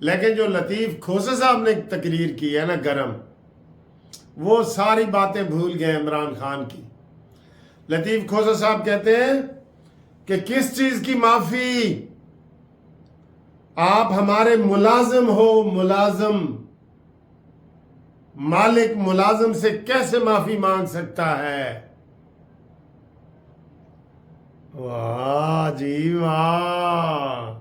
لیکن جو لطیف کھوسا صاحب نے تقریر کی ہے نا گرم، وہ ساری باتیں بھول گئے عمران خان کی۔ لطیف کھوسا صاحب کہتے ہیں کہ کس چیز کی معافی؟ آپ ہمارے ملازم ہو، ملازم، مالک ملازم سے کیسے معافی مانگ سکتا ہے؟ واہ جی واہ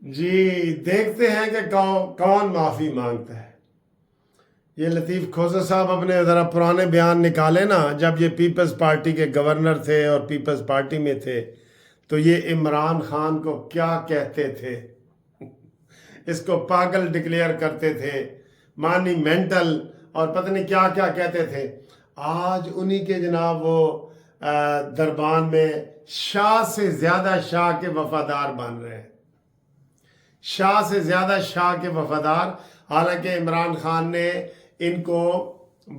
جی، دیکھتے ہیں کہ کون معافی مانگتا ہے۔ یہ لطیف کھوسا صاحب اپنے ذرا پرانے بیان نکالے نا، جب یہ پیپلز پارٹی کے گورنر تھے اور پیپلز پارٹی میں تھے تو یہ عمران خان کو کیا کہتے تھے؟ اس کو پاگل ڈکلیئر کرتے تھے، مانی مینٹل، اور پتہ نہیں کیا کیا کہتے تھے۔ آج انہی کے جناب وہ دربان میں شاہ سے زیادہ شاہ کے وفادار بن رہے ہیں، شاہ سے زیادہ شاہ کے وفادار۔ حالانکہ عمران خان نے ان کو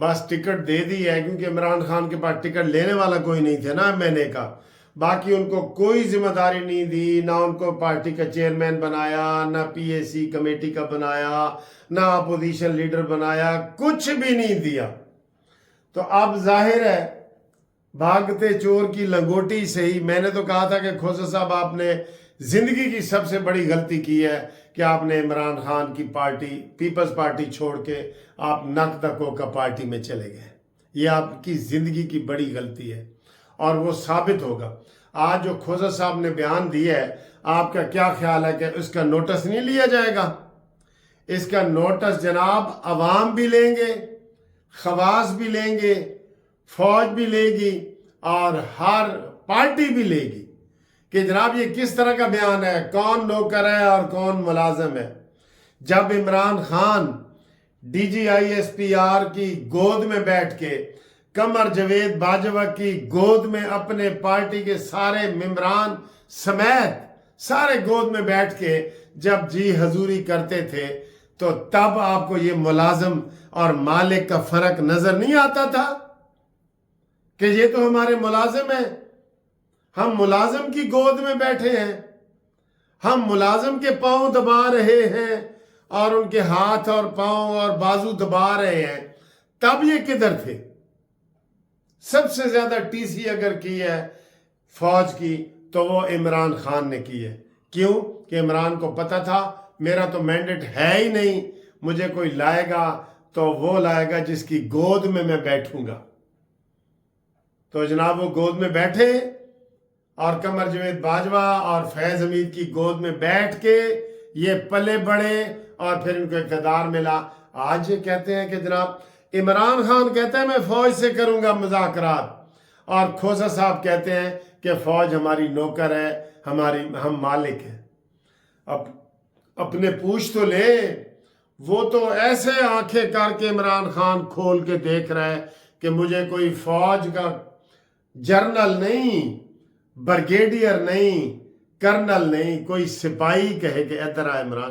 بس ٹکٹ دے دی ہے، کیونکہ عمران خان کے پاس ٹکٹ لینے والا کوئی نہیں تھا نا ایم کا۔ باقی ان کو کوئی ذمہ داری نہیں دی، نہ ان کو پارٹی کا چیئرمین بنایا، نہ پی اے سی کمیٹی کا بنایا، نہ اپوزیشن لیڈر بنایا، کچھ بھی نہیں دیا۔ تو اب ظاہر ہے بھاگتے چور کی لنگوٹی سے ہی، میں نے تو کہا تھا کہ کھوسا صاحب آپ نے زندگی کی سب سے بڑی غلطی کی ہے کہ آپ نے عمران خان کی پارٹی پیپلز پارٹی چھوڑ کے آپ نقدکوں کا پارٹی میں چلے گئے۔ یہ آپ کی زندگی کی بڑی غلطی ہے اور وہ ثابت ہوگا۔ آج جو کھوسا صاحب نے بیان دیا ہے، آپ کا کیا خیال ہے کہ اس کا نوٹس نہیں لیا جائے گا؟ اس کا نوٹس جناب عوام بھی لیں گے، خواص بھی لیں گے، فوج بھی لے گی اور ہر پارٹی بھی لے گی کہ جناب یہ کس طرح کا بیان ہے، کون نوکر ہے اور کون ملازم ہے۔ جب Imran Khan D G I S P R کی گود میں بیٹھ کے، قمر جاوید باجوہ کی گود میں، اپنے پارٹی کے سارے ممبران سمیت سارے گود میں بیٹھ کے جب جی حضوری کرتے تھے، تو تب آپ کو یہ ملازم اور مالک کا فرق نظر نہیں آتا تھا کہ یہ تو ہمارے ملازم ہیں، ہم ملازم کی گود میں بیٹھے ہیں، ہم ملازم کے پاؤں دبا رہے ہیں اور ان کے ہاتھ اور پاؤں اور بازو دبا رہے ہیں۔ تب یہ کدھر تھے؟ سب سے زیادہ ٹی سی اگر کی ہے فوج کی تو وہ عمران خان نے کی ہے۔ کیوں؟ کہ عمران کو پتا تھا میرا تو مینڈیٹ ہے ہی نہیں، مجھے کوئی لائے گا تو وہ لائے گا جس کی گود میں میں بیٹھوں گا۔ تو جناب وہ گود میں بیٹھے اور قمر جاوید باجوہ اور فیض حمید کی گود میں بیٹھ کے یہ پلے بڑھے اور پھر ان کو اقتدار ملا۔ آج یہ کہتے ہیں کہ جناب عمران خان کہتا ہے میں فوج سے کروں گا مذاکرات، اور کھوسا صاحب کہتے ہیں کہ فوج ہماری نوکر ہے، ہم مالک ہیں۔ اب اپنے پوچھ تو لے، وہ تو ایسے آنکھیں کر کے عمران خان کھول کے دیکھ رہا ہے کہ مجھے کوئی فوج کا جرنل نہیں، برگیڈیئر نہیں، کرنل نہیں، کوئی سپاہی کہے کہ ادھر آ عمران،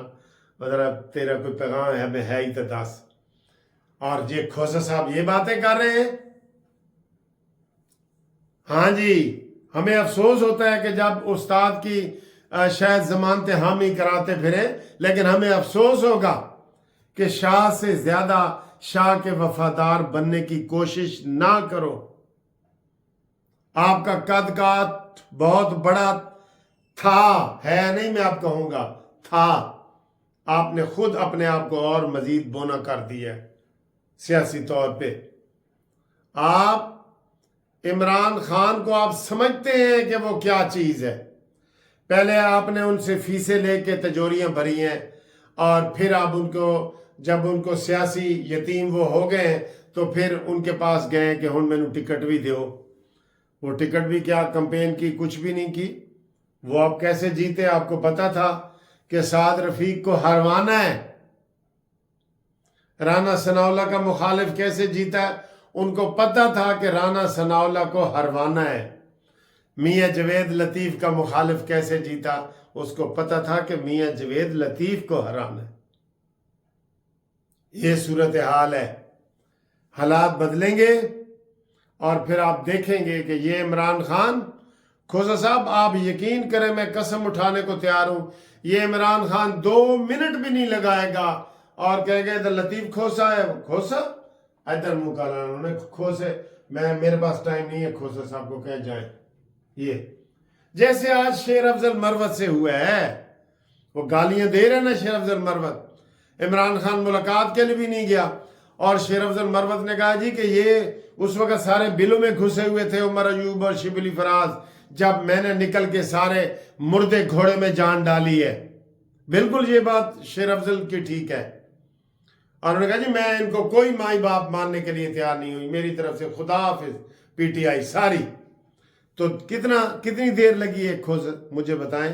ادھر تیرا کوئی پیغام ہے، میں ہے ہی تو دس۔ اور یہ کھوسا صاحب یہ باتیں کر رہے ہیں۔ ہاں جی، ہمیں افسوس ہوتا ہے کہ جب استاد کی شاید ضمانتیں ہم ہی کراتے پھریں، لیکن ہمیں افسوس ہوگا کہ شاہ سے زیادہ شاہ کے وفادار بننے کی کوشش نہ کرو۔ آپ کا قد کاٹ بہت بڑا تھا، ہے نہیں، میں آپ کہوں گا تھا، آپ نے خود اپنے آپ کو اور مزید بونا کر دیا ہے سیاسی طور پہ۔ آپ عمران خان کو آپ سمجھتے ہیں کہ وہ کیا چیز ہے۔ پہلے آپ نے ان سے فیسیں لے کے تجوریاں بھری ہیں، اور پھر آپ جب ان کو سیاسی یتیم وہ ہو گئے تو پھر ان کے پاس گئے کہ ہن مینوں ٹکٹ بھی دیو۔ وہ ٹکٹ بھی کیا کمپین کی، کچھ بھی نہیں کی۔ وہ آپ کیسے جیتے؟ آپ کو پتا تھا کہ سعد رفیق کو ہروانا ہے۔ رانا ثناءاللہ کا مخالف کیسے جیتا ہے؟ ان کو پتا تھا کہ رانا ثناءاللہ کو ہروانا ہے۔ میاں جاوید لطیف کا مخالف کیسے جیتا؟ اس کو پتا تھا کہ میاں جاوید لطیف کو ہرانا ہے۔ یہ صورتحال ہے۔ حالات بدلیں گے اور پھر آپ دیکھیں گے کہ یہ عمران خان، کھوسا صاحب آپ یقین کریں، میں قسم اٹھانے کو تیار ہوں، یہ عمران خان 2 منٹ بھی نہیں لگائے گا اور کہے گا ادھر لطیف کھوسا ہے، کھوسا ادھر منہ کالا انہوں نے کھوسے، میرے پاس ٹائم نہیں ہے کھوسا صاحب کو کہہ جائیں. یہ جیسے آج شیر افضل مروت سے ہوا ہے، وہ گالیاں دے رہے نا شیر افضل مروت. عمران خان ملاقات کے لیے بھی نہیں گیا اور شیر افضل مروت نے کہا جی کہ یہ اس وقت سارے بلوں میں گھسے ہوئے تھے عمر ایوب اور شبلی فراز، جب میں نے نکل کے سارے مردے گھوڑے میں جان ڈالی ہے. بالکل یہ بات شیر افضل کی ٹھیک ہے. اور انہوں نے کہا جی میں ان کو کوئی مائی باپ ماننے کے لیے تیار نہیں ہوئی، میری طرف سے خدا حافظ پی ٹی آئی ساری. تو کتنی دیر لگی ہے کھوز مجھے بتائیں.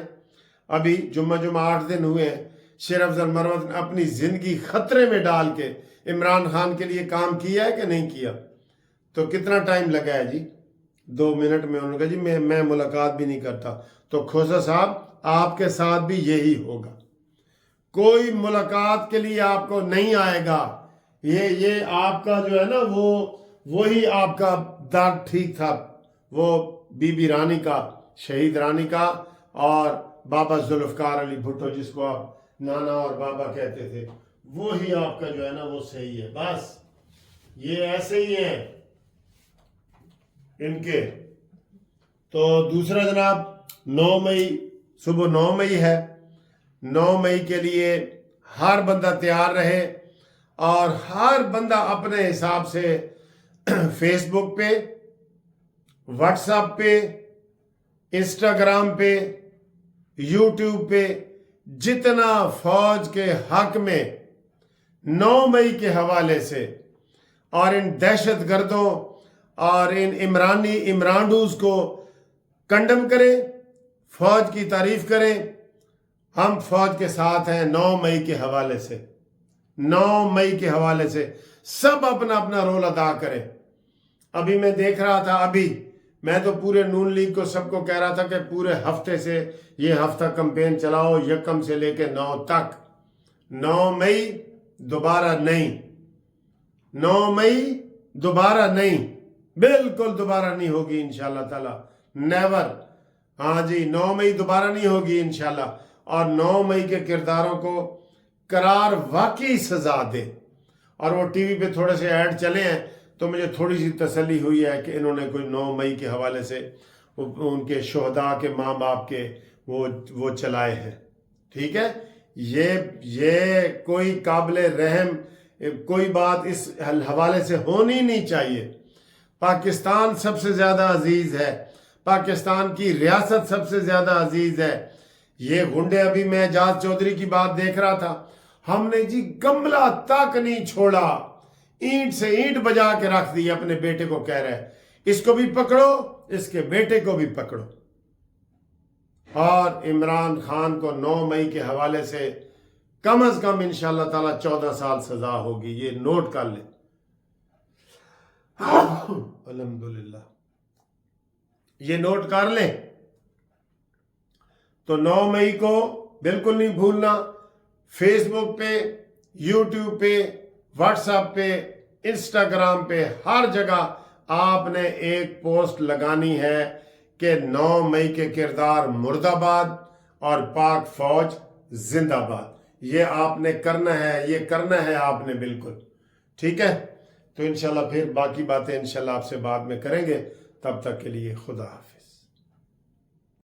ابھی جمعہ 8 دن ہوئے ہیں، شیر افضل مروت نے اپنی زندگی خطرے میں ڈال کے عمران خان کے لیے کام کیا ہے کہ نہیں کیا؟ تو کتنا ٹائم لگا ہے جی؟ 2 منٹ میں. انہوں نے کہا جی میں ملاقات بھی نہیں کرتا. تو کھوسا صاحب آپ کے ساتھ بھی یہی ہوگا، کوئی ملاقات کے لیے آپ کو نہیں آئے گا. یہ آپ کا جو ہے نا وہی آپ کا درد ٹھیک تھا، وہ بی بی رانی کا، شہید رانی کا، اور بابا ذوالفقار علی بھٹو جس کو آپ نانا اور بابا کہتے تھے، وہی آپ کا جو ہے نا وہ صحیح ہے. بس یہ ایسے ہی ہیں ان کے. تو دوسرا جناب 9 مئی، صبح 9 مئی ہے. 9 مئی کے لیے ہر بندہ تیار رہے اور ہر بندہ اپنے حساب سے فیس بک پہ، واٹس ایپ پہ، انسٹاگرام پہ، یوٹیوب پہ جتنا فوج کے حق میں 9 مئی کے حوالے سے اور ان دہشت گردوں اور ان عمرانڈوز کو کنڈم کرے، فوج کی تعریف کریں. ہم فوج کے ساتھ ہیں 9 مئی کے حوالے سے. 9 مئی کے حوالے سے سب اپنا اپنا رول ادا کریں. ابھی میں دیکھ رہا تھا، میں تو پورے نون لیگ کو سب کو کہہ رہا تھا کہ پورے ہفتے سے یہ ہفتہ کمپین چلاؤ، 1 سے لے کے 9 تک. 9 مئی دوبارہ نہیں، 9 مئی دوبارہ نہیں، بالکل دوبارہ نہیں ہوگی انشاءاللہ تعالی. نیور. ہاں جی 9 مئی دوبارہ نہیں ہوگی انشاءاللہ. اور 9 مئی کے کرداروں کو قرار واقعی سزا دے. اور وہ ٹی وی پہ تھوڑے سے ایڈ چلے ہیں تو مجھے تھوڑی سی تسلی ہوئی ہے کہ انہوں نے کوئی 9 مئی کے حوالے سے ان کے شہداء کے ماں باپ کے وہ چلائے ہیں. ٹھیک ہے، یہ کوئی قابل رحم کوئی بات اس حوالے سے ہونی نہیں چاہیے. پاکستان سب سے زیادہ عزیز ہے، پاکستان کی ریاست سب سے زیادہ عزیز ہے. یہ گنڈے، ابھی میں اعجاز چودھری کی بات دیکھ رہا تھا، ہم نے جی گملہ تک نہیں چھوڑا، اینٹ سے اینٹ بجا کے رکھ دی. اپنے بیٹے کو کہہ رہے اس کو بھی پکڑو، اس کے بیٹے کو بھی پکڑو. اور عمران خان کو 9 مئی کے حوالے سے کم از کم انشاءاللہ تعالی 14 سال سزا ہوگی. یہ نوٹ کر لیں. الحمدللہ یہ نوٹ کر لیں. تو 9 مئی کو بالکل نہیں بھولنا. فیس بک پہ، یوٹیوب پہ، واٹس ایپ پہ، انسٹاگرام پہ، ہر جگہ آپ نے ایک پوسٹ لگانی ہے کہ 9 مئی کے کردار مرد آباد اور پاک فوج زندہ باد. یہ آپ نے کرنا ہے، یہ کرنا ہے آپ نے بالکل. ٹھیک ہے، تو انشاءاللہ پھر باقی باتیں انشاءاللہ آپ سے بعد میں کریں گے. تب تک کے لیے خدا حافظ.